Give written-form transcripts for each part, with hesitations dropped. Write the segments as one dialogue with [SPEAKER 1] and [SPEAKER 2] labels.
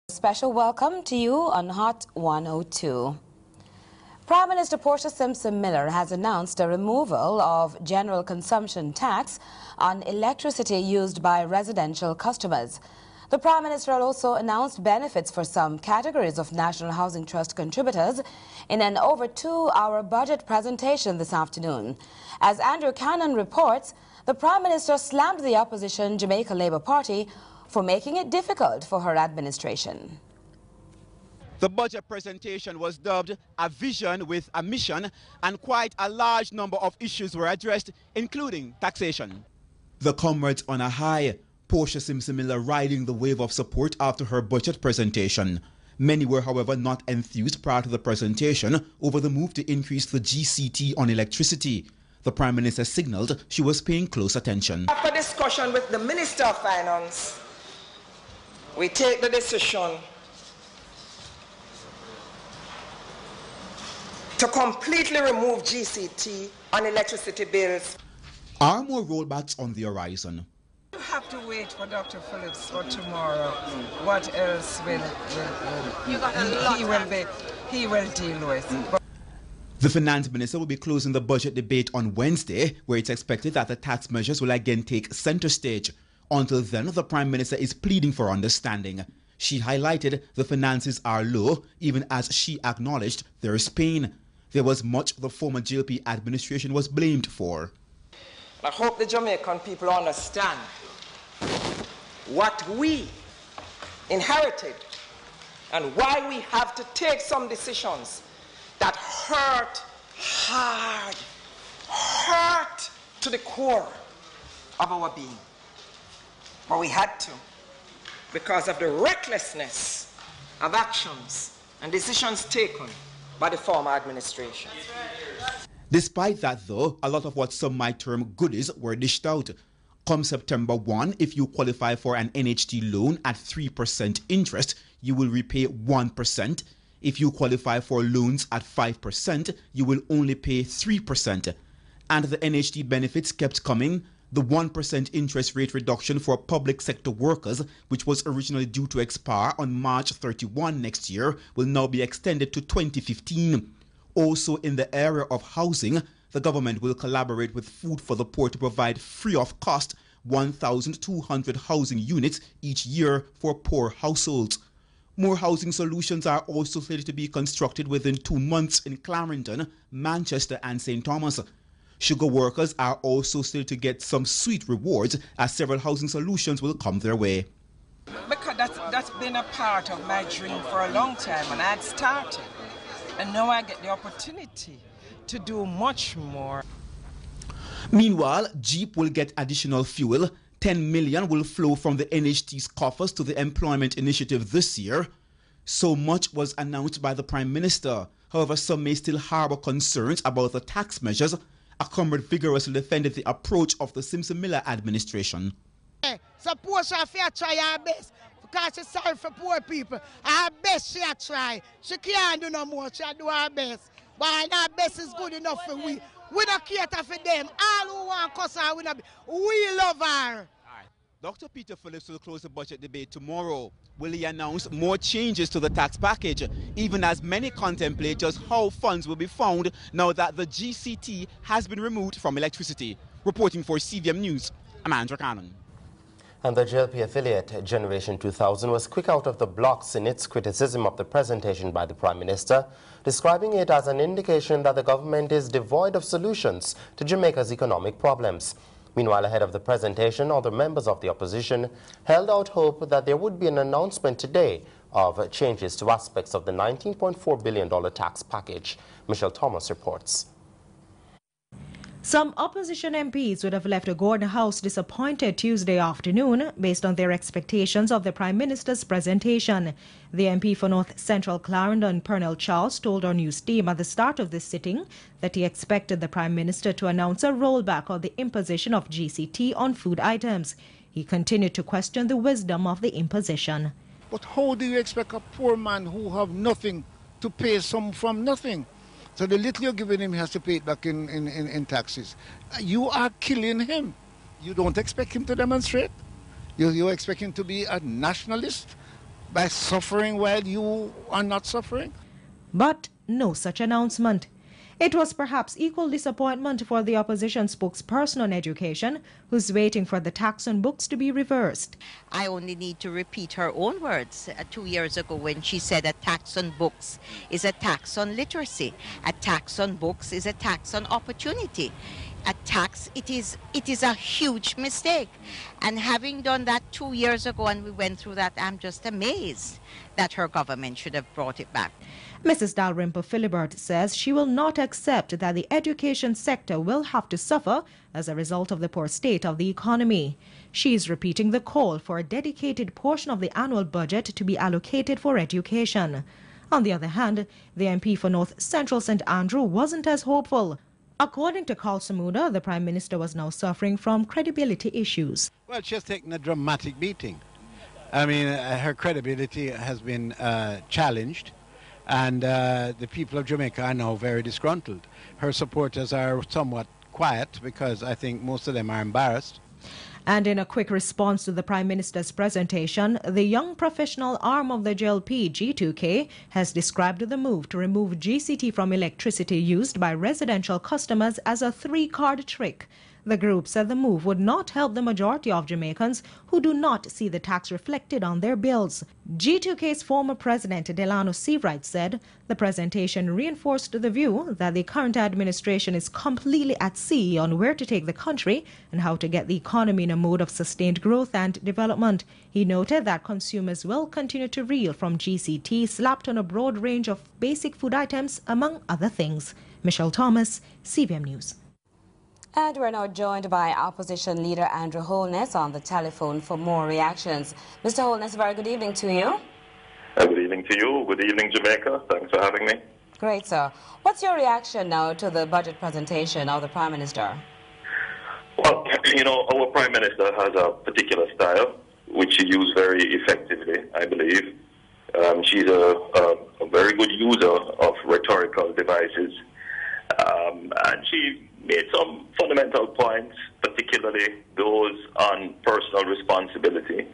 [SPEAKER 1] Special welcome to you on Hot 102. Prime Minister Portia Simpson Miller has announced a removal of general consumption tax on electricity used by residential customers. The Prime Minister also announced benefits for some categories of National Housing Trust contributors in an over 2-hour budget presentation this afternoon. As Andrew Cannon reports, the Prime Minister slammed the opposition Jamaica Labour Party for making it difficult for her administration.
[SPEAKER 2] The budget presentation was dubbed a vision with a mission, and quite a large number of issues were addressed, including taxation. The comrades on a high, Portia Simpson Miller riding the wave of support after her budget presentation. Many were, however, not enthused prior to the presentation over the move to increase the GCT on electricity. The Prime Minister signalled she was paying close attention.
[SPEAKER 3] After discussion with the Minister of Finance, we take the decision to completely remove GCT on electricity bills.
[SPEAKER 2] Are more rollbacks on the horizon?
[SPEAKER 4] You have to wait for Dr. Phillips for tomorrow. What else will he will deal with?
[SPEAKER 2] The Finance Minister will be closing the budget debate on Wednesday, where it's expected that the tax measures will again take centre stage. Until then, the Prime Minister is pleading for understanding. She highlighted the finances are low, even as she acknowledged there is pain. There was much the former JLP administration was blamed for.
[SPEAKER 3] I hope the Jamaican people understand what we inherited and why we have to take some decisions that hurt hard, hurt to the core of our being. But we had to, because of the recklessness of actions and decisions taken by the former administration.
[SPEAKER 2] Despite that, though, a lot of what some might term goodies were dished out. Come September 1, if you qualify for an NHT loan at 3% interest, you will repay 1%. If you qualify for loans at 5%, you will only pay 3%. And the NHT benefits kept coming. The 1% interest rate reduction for public sector workers, which was originally due to expire on March 31 next year, will now be extended to 2015. Also in the area of housing, the government will collaborate with Food for the Poor to provide free of cost 1,200 housing units each year for poor households. More housing solutions are also slated to be constructed within 2 months in Clarendon, Manchester and St. Thomas. Sugar workers are also still to get some sweet rewards, as several housing solutions will come their way.
[SPEAKER 4] Because that's been a part of my dream for a long time, and I had started. And now I get the opportunity to do much more.
[SPEAKER 2] Meanwhile, Jeep will get additional fuel. 10 million will flow from the NHT's coffers to the employment initiative this year. So much was announced by the Prime Minister. However, some may still harbour concerns about the tax measures. A comrade vigorously defended the approach of the Simpson-Miller administration.
[SPEAKER 5] So Portia fair try her best because she's sorry for poor people. Her best she try. She can't do no more. She do her best. But her best is good enough for we. We don't cater for them. All who want cuss her, we love her.
[SPEAKER 2] Dr. Peter Phillips will close the budget debate tomorrow. Will he announce more changes to the tax package, even as many contemplate just how funds will be found now that the GCT has been removed from electricity? Reporting for CVM News, I'm Andrew Cannon.
[SPEAKER 6] And the JLP affiliate, Generation 2000, was quick out of the blocks in its criticism of the presentation by the Prime Minister, describing it as an indication that the government is devoid of solutions to Jamaica's economic problems. Meanwhile, ahead of the presentation, other members of the opposition held out hope that there would be an announcement today of changes to aspects of the $19.4 billion tax package. Michelle Thomas reports.
[SPEAKER 7] Some opposition MPs would have left Gordon House disappointed Tuesday afternoon based on their expectations of the Prime Minister's presentation. The MP for North Central Clarendon, Pernell Charles, told our news team at the start of this sitting that he expected the Prime Minister to announce a rollback of the imposition of GCT on food items. He continued to question the wisdom of the imposition.
[SPEAKER 8] But how do you expect a poor man who have nothing to pay some from nothing? So the little you're giving him, he has to pay it back in taxes. You are killing him. You don't expect him to demonstrate. You expect him to be a nationalist. by suffering while you are not suffering?
[SPEAKER 7] But no such announcement. It was perhaps equal disappointment for the opposition spokesperson on education, who's waiting for the tax on books to be reversed.
[SPEAKER 9] I only need to repeat her own words 2 years ago when she said a tax on books is a tax on literacy. A tax on books is a tax on opportunity. A tax, it is a huge mistake. And having done that 2 years ago and we went through that, I'm just amazed that her government should have brought it back.
[SPEAKER 7] Mrs. Dalrymple Philibert says she will not accept that the education sector will have to suffer as a result of the poor state of the economy. She is repeating the call for a dedicated portion of the annual budget to be allocated for education. On the other hand, the MP for North Central St. Andrew wasn't as hopeful. According to Carl Samuda, the Prime Minister was now suffering from credibility issues.
[SPEAKER 10] Well, she has taken a dramatic beating. I mean, her credibility has been challenged. And the people of Jamaica are now very disgruntled. Her supporters are somewhat quiet because I think most of them are embarrassed.
[SPEAKER 7] And in a quick response to the Prime Minister's presentation, the young professional arm of the JLP, G2K, has described the move to remove GCT from electricity used by residential customers as a three-card trick. The group said the move would not help the majority of Jamaicans who do not see the tax reflected on their bills. G2K's former president, Delano Seawright, said the presentation reinforced the view that the current administration is completely at sea on where to take the country and how to get the economy in a mode of sustained growth and development. He noted that consumers will continue to reel from GCT slapped on a broad range of basic food items, among other things. Michelle Thomas, CVM News.
[SPEAKER 1] And we're now joined by Opposition Leader Andrew Holness on the telephone for more reactions. Mr. Holness, very good evening to you.
[SPEAKER 11] Good evening to you. Good evening, Jamaica. Thanks for having me.
[SPEAKER 1] Great, sir. What's your reaction now to the budget presentation of the Prime Minister?
[SPEAKER 11] Well, you know, our Prime Minister has a particular style, which she used very effectively, I believe. She's a very good user of rhetorical devices. And she made some fundamental points, particularly those on personal responsibility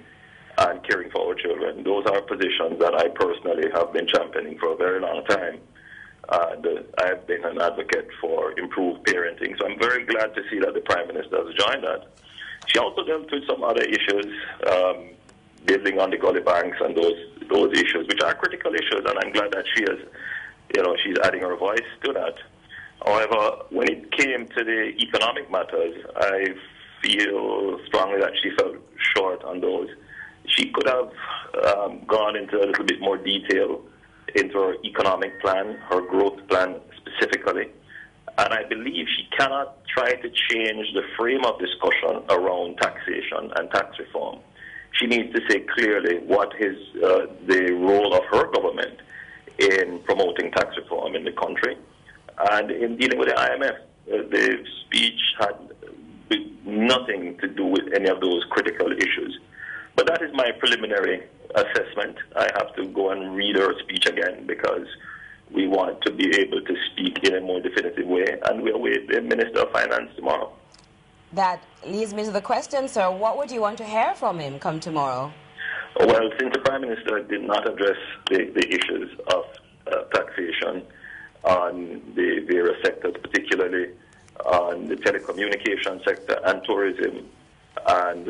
[SPEAKER 11] and caring for our children. Those are positions that I personally have been championing for a very long time. And I've been an advocate for improved parenting. So I'm very glad to see that the Prime Minister has joined that. She also dealt with some other issues, building on the gully banks and those issues, which are critical issues. And I'm glad that she is, you know, she's adding her voice to that. However, when it came to the economic matters, I feel strongly that she fell short on those. She could have gone into a little bit more detail into her economic plan, her growth plan specifically. And I believe she cannot try to change the frame of discussion around taxation and tax reform. She needs to say clearly what is the role of her government in promoting tax reform in the country. And in dealing with the IMF, the speech had nothing to do with any of those critical issues. But that is my preliminary assessment. I have to go and read her speech again because we want to be able to speak in a more definitive way. And we'll await the Minister of Finance tomorrow.
[SPEAKER 1] That leads me to the question, sir. What would you want to hear from him come tomorrow?
[SPEAKER 11] Well, since the Prime Minister did not address the issues of taxation on the various sectors, particularly on the telecommunication sector and tourism, and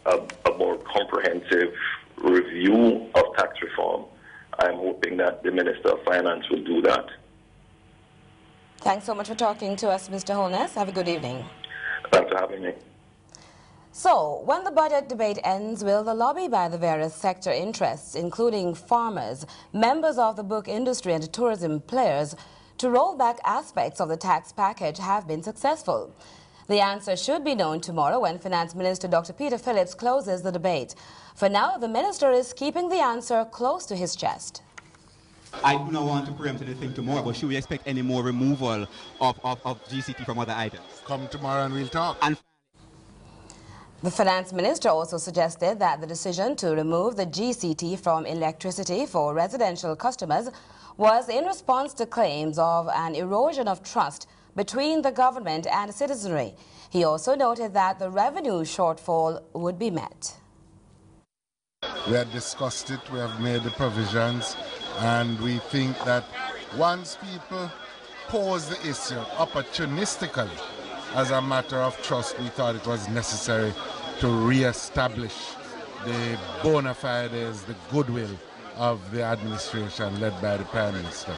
[SPEAKER 11] a more comprehensive review of tax reform, I'm hoping that the Minister of Finance will do that.
[SPEAKER 1] Thanks so much for talking to us, Mr. Holness. Have a good evening.
[SPEAKER 11] Thanks for having me.
[SPEAKER 1] So, when the budget debate ends, will the lobby by the various sector interests, including farmers, members of the book industry and tourism players, to roll back aspects of the tax package have been successful? The answer should be known tomorrow when Finance Minister Dr. Peter Phillips closes the debate. For now, the minister is keeping the answer close to his chest.
[SPEAKER 2] I do not want to preempt anything tomorrow, but should we expect any more removal of GCT from other items?
[SPEAKER 8] Come tomorrow and we'll talk.
[SPEAKER 2] And
[SPEAKER 1] the Finance Minister also suggested that the decision to remove the GCT from electricity for residential customers was in response to claims of an erosion of trust between the government and citizenry. He also noted that the revenue shortfall would be met.
[SPEAKER 12] We have discussed it, we have made the provisions, and we think that once people pose the issue opportunistically as a matter of trust, we thought it was necessary to re-establish the bona fides, the goodwill of the administration led by the Prime Minister.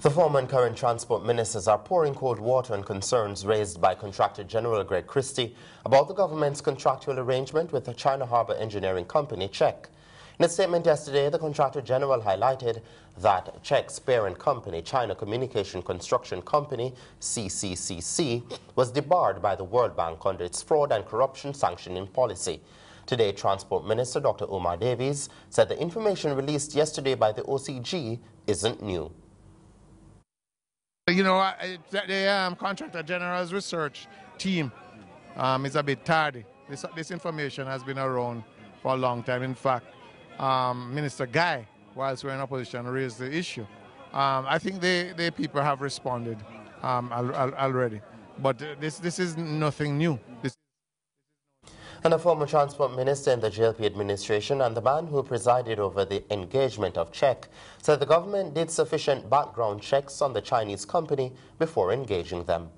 [SPEAKER 6] The former and current transport ministers are pouring cold water on concerns raised by Contractor General Greg Christie about the government's contractual arrangement with the China Harbour Engineering Company, CHEC. In a statement yesterday, the Contractor General highlighted that CHEC's parent company, China Communication Construction Company, CCCC, was debarred by the World Bank under its fraud and corruption sanctioning policy. Today, Transport Minister Dr. Omar Davies said the information released yesterday by the OCG isn't new.
[SPEAKER 13] You know, the Contractor General's research team is a bit tardy. This information has been around for a long time. In fact, Minister Guy, whilst we're in opposition, raised the issue. I think the people have responded already. But this is nothing new.
[SPEAKER 6] And a former transport minister in the JLP administration and the man who presided over the engagement of CHEC said the government did sufficient background checks on the Chinese company before engaging them.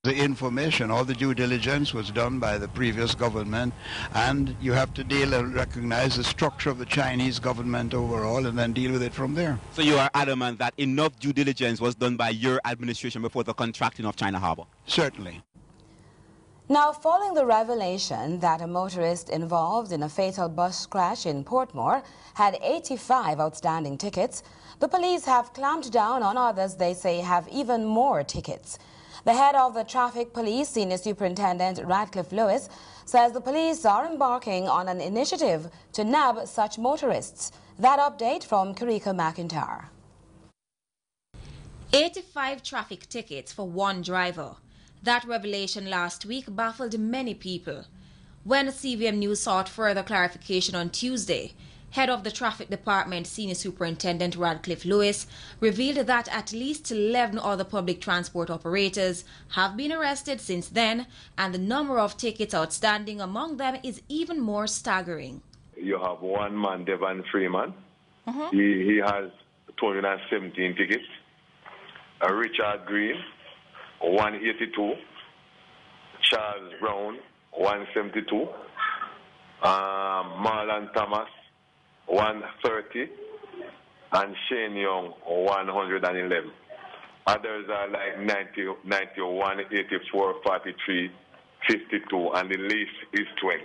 [SPEAKER 14] The information, all the due diligence was done by the previous government, and you have to deal and recognize the structure of the Chinese government overall and then deal with it from there.
[SPEAKER 2] So you are adamant that enough due diligence was done by your administration before the contracting of China Harbour?
[SPEAKER 14] Certainly.
[SPEAKER 1] Now, following the revelation that a motorist involved in a fatal bus crash in Portmore had 85 outstanding tickets, the police have clamped down on others they say have even more tickets. The head of the Traffic Police, Senior Superintendent Radcliffe Lewis, says the police are embarking on an initiative to nab such motorists. That update from Karika McIntyre.
[SPEAKER 15] 85 traffic tickets for one driver. That revelation last week baffled many people. When CVM News sought further clarification on Tuesday, head of the Traffic Department, Senior Superintendent Radcliffe Lewis, revealed that at least 11 other public transport operators have been arrested since then, and the number of tickets outstanding among them is even more staggering.
[SPEAKER 16] You have one man, Devon Freeman. He has 217 tickets. Richard Green, 182. Charles Brown, 172. Marlon Thomas, 130. And Shane Young, 111. Others are like 90, 91, 84, 43, 52, and the least is 20.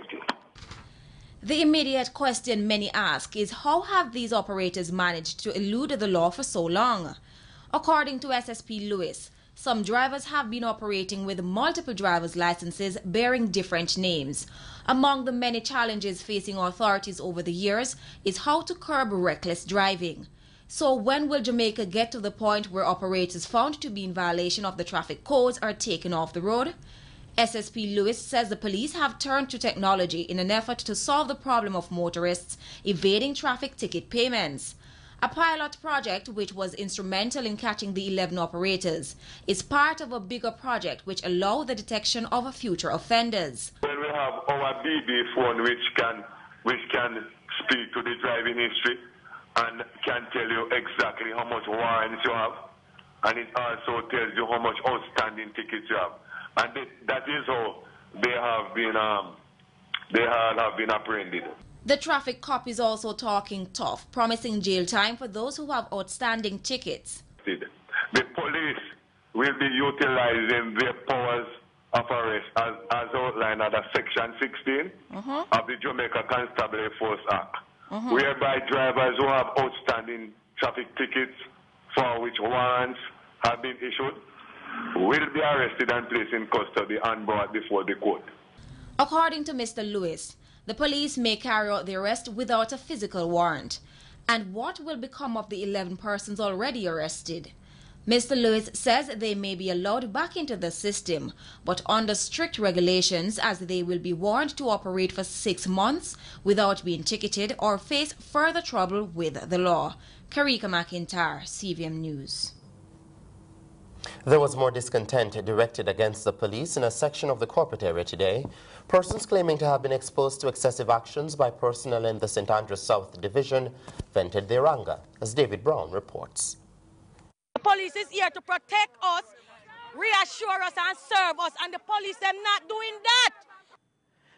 [SPEAKER 15] The immediate question many ask is how have these operators managed to elude the law for so long? According to SSP Lewis, some drivers have been operating with multiple driver's licenses bearing different names. Among the many challenges facing authorities over the years is how to curb reckless driving. So when will Jamaica get to the point where operators found to be in violation of the traffic codes are taken off the road? SSP Lewis says the police have turned to technology in an effort to solve the problem of motorists evading traffic ticket payments. A pilot project, which was instrumental in catching the 11 operators, is part of a bigger project which allows the detection of future offenders.
[SPEAKER 16] When we have our BB phone which can speak to the driving history and can tell you exactly how much warrants you have, and it also tells you how much outstanding tickets you have. And that is how they have been apprehended.
[SPEAKER 15] The traffic cop is also talking tough, promising jail time for those who have outstanding tickets.
[SPEAKER 16] The police will be utilizing their powers of arrest as outlined under Section 16 of the Jamaica Constabulary Force Act, whereby drivers who have outstanding traffic tickets for which warrants have been issued will be arrested and placed in custody and brought before the court.
[SPEAKER 15] According to Mr. Lewis, the police may carry out the arrest without a physical warrant. And what will become of the 11 persons already arrested? Mr. Lewis says they may be allowed back into the system, but under strict regulations, as they will be warned to operate for 6 months without being ticketed or face further trouble with the law. Karika McIntyre, CVM News.
[SPEAKER 6] There was more discontent directed against the police in a section of the corporate area today. Persons claiming to have been exposed to excessive actions by personnel in the St. Andrews South Division vented their anger, as David Brown reports.
[SPEAKER 17] The police is here to protect us, reassure us and serve us, and the police them not doing that.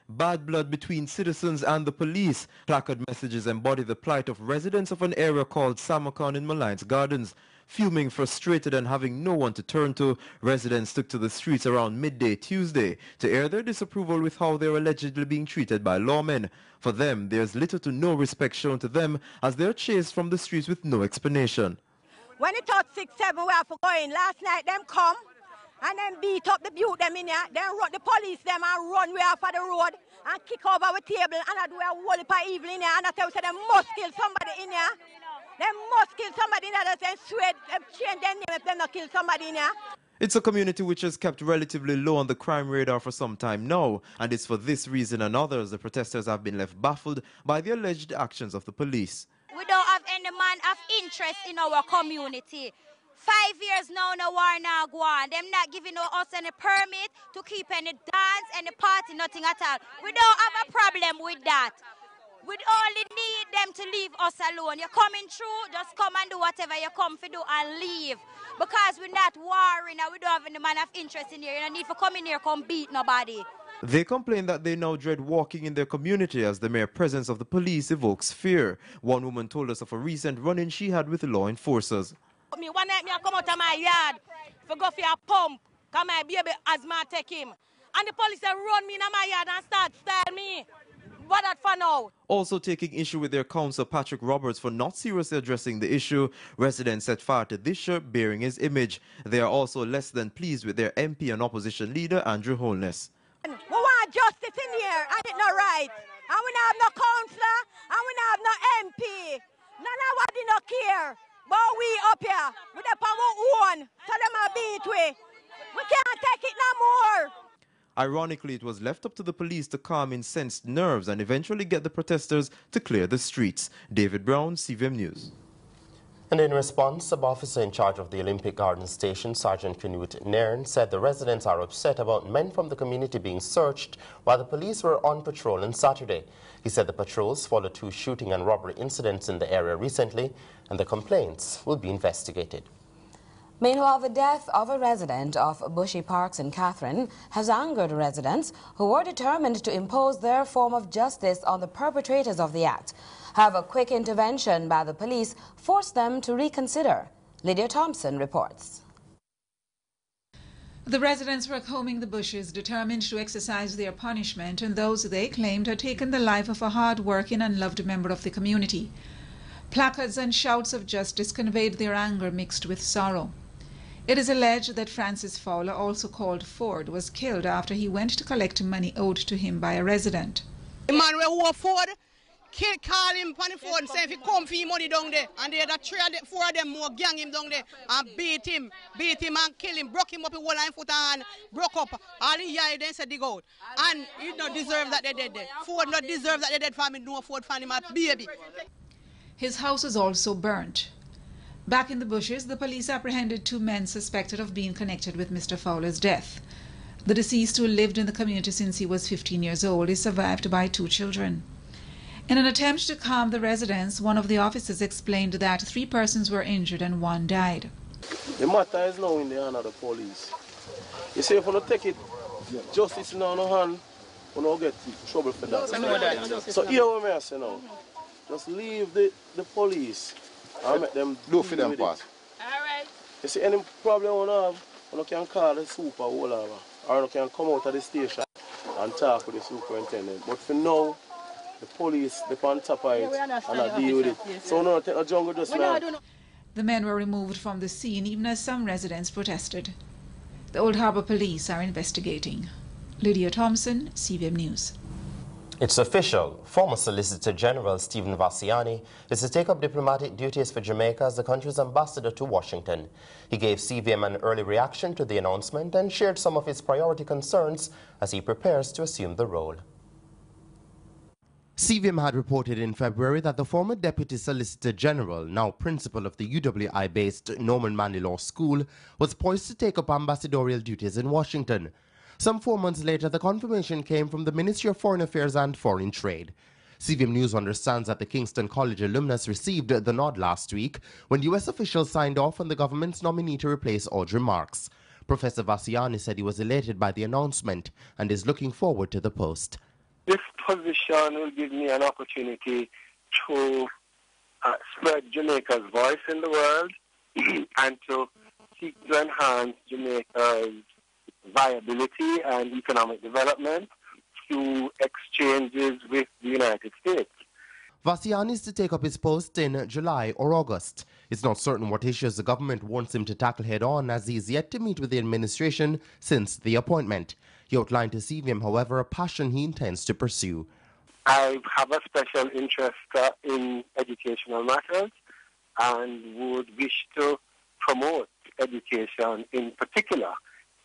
[SPEAKER 18] Bad blood between citizens and the police. Placard messages embody the plight of residents of an area called Samarkand in Malines Gardens. Fuming, frustrated and having no one to turn to, residents took to the streets around midday Tuesday to air their disapproval with how they are allegedly being treated by lawmen. For them, there's little to no respect shown to them as they're chased from the streets with no explanation.
[SPEAKER 17] When it thought 6, 7 we have to go in, last night them come and then beat up the butte them in here, then run the police them and run way off of the road and kick over our table and I do a whole heap of evil in here and I tell you they must kill somebody in here. They must kill somebody in here and swear change their name if they not kill somebody in here.
[SPEAKER 18] It's a community which has kept relatively low on the crime radar for some time now, and it's for this reason and others the protesters have been left baffled by the alleged actions of the police.
[SPEAKER 19] We don't have any man of interest in our community. 5 years now, no war now go on. Them not giving us any permit to keep any dance, any party, nothing at all. We don't have a problem with that. We only need them to leave us alone. You're coming through, just come and do whatever you come to do and leave. Because we're not warring and we don't have any man of interest in here. You don't need to come in here, come beat nobody.
[SPEAKER 18] They complain that they now dread walking in their community as the mere presence of the police evokes fear. One woman told us of a recent run-in she had with the law enforcers.
[SPEAKER 17] One night I come out of my yard for go for a pump, because my baby asthma take him. And the police run me in my yard and start style me. What that for now?
[SPEAKER 18] Also taking issue with their councillor Patrick Roberts for not seriously addressing the issue, residents set fire to this shirt bearing his image. They are also less than pleased with their MP and opposition leader Andrew Holness.
[SPEAKER 17] We want justice in here and it's not right. And we don't have no councillor and we don't have no MP. None of what they not care. But we up here, we the power own, so them a beat we. We can't take it no more.
[SPEAKER 18] Ironically, it was left up to the police to calm incensed nerves and eventually get the protesters to clear the streets. David Brown, CVM News.
[SPEAKER 6] And in response, sub-officer in charge of the Olympic Garden Station, Sergeant Knut Nairn, said the residents are upset about men from the community being searched while the police were on patrol on Saturday. He said the patrols followed 2 shooting and robbery incidents in the area recently, and the complaints will be investigated.
[SPEAKER 1] Meanwhile, the death of a resident of Bushy Parks in Catherine has angered residents who were determined to impose their form of justice on the perpetrators of the act. However, quick intervention by the police forced them to reconsider. Lydia Thompson reports.
[SPEAKER 20] The residents were combing the bushes, determined to exercise their punishment on those they claimed had taken the life of a hard-working and loved member of the community. Placards and shouts of justice conveyed their anger mixed with sorrow. It is alleged that Francis Fowler, also called Ford, was killed after he went to collect money owed to him by a resident.
[SPEAKER 5] The man who was Ford, call him on the phone and say if he come for him money down there, and there are 4 of them more gang him down there and beat him and kill him, broke him up in one line foot and broke up. All the year then said dig out. And he don't deserve that they dead there. Ford not deserve that they dead for me, no Ford found him a baby.
[SPEAKER 20] His house was also burnt. Back in the bushes, the police apprehended 2 men suspected of being connected with Mr. Fowler's death. The deceased, who lived in the community since he was 15 years old, is survived by 2 children. In an attempt to calm the residents, one of the officers explained that 3 persons were injured and 1 died.
[SPEAKER 21] The matter is now in the hand of the police. You see, if you don't take it, justice in our hand, we don't get trouble for that. So here what I say now, just leave the police and make them do for them part.
[SPEAKER 17] Alright.
[SPEAKER 21] You see, any problem we have, you can call the super or whatever, or you can come out of the station and talk with the superintendent. But for now, the police, they're on top of it and I deal with it. So no, take a jungle just now.
[SPEAKER 20] The men were removed from the scene even as some residents protested. The Old Harbour police are investigating. Lydia Thompson, CVM News.
[SPEAKER 6] It's official. Former Solicitor General Stephen Vassiani is to take up diplomatic duties for Jamaica as the country's ambassador to Washington. He gave CVM an early reaction to the announcement and shared some of his priority concerns as he prepares to assume the role. CVM had reported in February that the former Deputy Solicitor General, now principal of the UWI-based Norman Manley Law School, was poised to take up ambassadorial duties in Washington. Some 4 months later, the confirmation came from the Ministry of Foreign Affairs and Foreign Trade. CVM News understands that the Kingston College alumnus received the nod last week when U.S. officials signed off on the government's nominee to replace Audrey Marks. Professor Vassiani said he was elated by the announcement and is looking forward to the post.
[SPEAKER 3] This position will give me an opportunity to spread Jamaica's voice in the world and to seek to enhance Jamaica's viability and economic development through exchanges with the United States.
[SPEAKER 6] Vassiani is to take up his post in July or August. It's not certain what issues the government wants him to tackle head-on, as he is yet to meet with the administration since the appointment. He outlined to CVM, however, a passion he intends to pursue.
[SPEAKER 3] I have a special interest in educational matters and would wish to promote education, in particular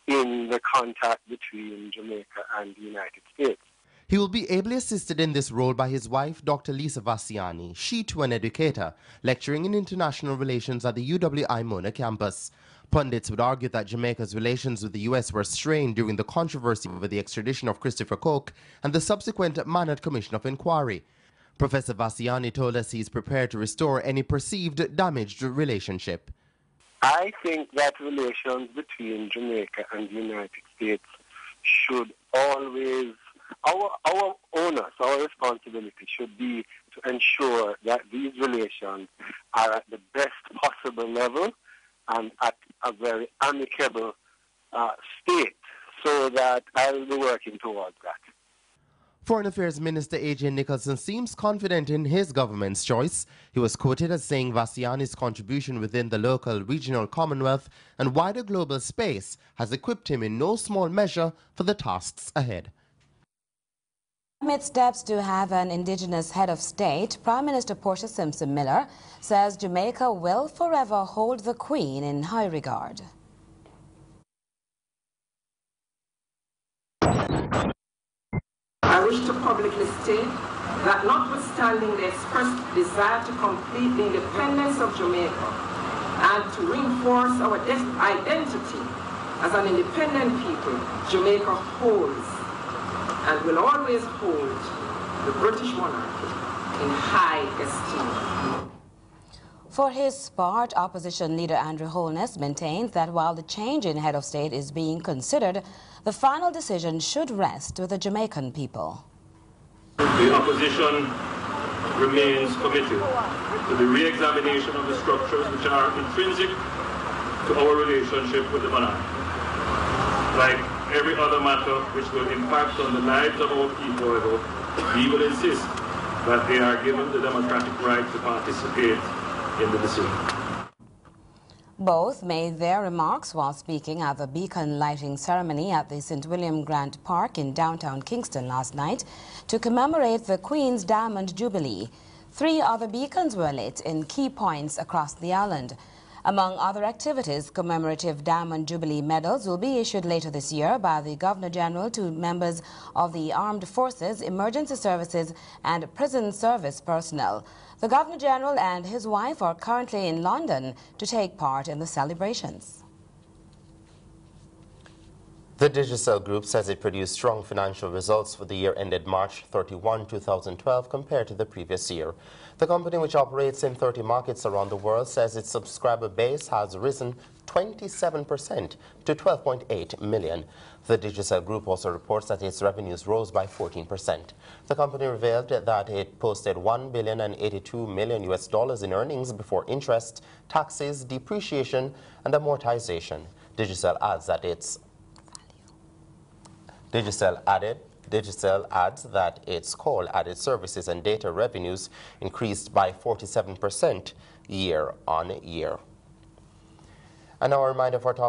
[SPEAKER 3] in the contact between Jamaica and the United States.
[SPEAKER 6] He will be ably assisted in this role by his wife, Dr. Lisa Vassiani, she too an educator, lecturing in international relations at the UWI Mona campus. Pundits would argue that Jamaica's relations with the U.S. were strained during the controversy over the extradition of Christopher Coke and the subsequent Manhattan Commission of Inquiry. Professor Vassiani told us he is prepared to restore any perceived damaged relationship.
[SPEAKER 3] I think that relations between Jamaica and the United States should always, our onus, our responsibility should be to ensure that these relations are at the best possible level and at a very amicable state, so that I will be working towards that.
[SPEAKER 6] Foreign Affairs Minister A.J. Nicholson seems confident in his government's choice. He was quoted as saying Vassiani's contribution within the local, regional Commonwealth and wider global space has equipped him in no small measure for the tasks ahead.
[SPEAKER 1] Amid steps to have an indigenous head of state, Prime Minister Portia Simpson Miller says Jamaica will forever hold the Queen in high regard.
[SPEAKER 22] I wish to publicly state that notwithstanding the expressed desire to complete the independence of Jamaica and to reinforce our identity as an independent people, Jamaica holds and will always hold the British monarchy in high esteem.
[SPEAKER 1] For his part, opposition leader Andrew Holness maintains that while the change in head of state is being considered, the final decision should rest with the Jamaican people.
[SPEAKER 23] The opposition remains committed to the re-examination of the structures which are intrinsic to our relationship with the monarchy. Like every other matter which will impact on the lives of our people, however, we will insist that they are given the democratic right to participate in the decision.
[SPEAKER 1] Both made their remarks while speaking at the beacon lighting ceremony at the St. William Grant Park in downtown Kingston last night to commemorate the Queen's Diamond Jubilee. 3 other beacons were lit in key points across the island. Among other activities, commemorative Diamond Jubilee medals will be issued later this year by the Governor-General to members of the Armed Forces, Emergency Services and Prison Service personnel. The Governor-General and his wife are currently in London to take part in the celebrations.
[SPEAKER 6] The Digicel Group says it produced strong financial results for the year ended March 31, 2012 compared to the previous year. The company, which operates in 30 markets around the world, says its subscriber base has risen 27% to 12.8 million. The Digicel Group also reports that its revenues rose by 14%. The company revealed that it posted $1.082 billion in earnings before interest, taxes, depreciation, and amortization. Digicel adds that Digicel adds that its call added services and data revenues increased by 47% year on year. And now a reminder for top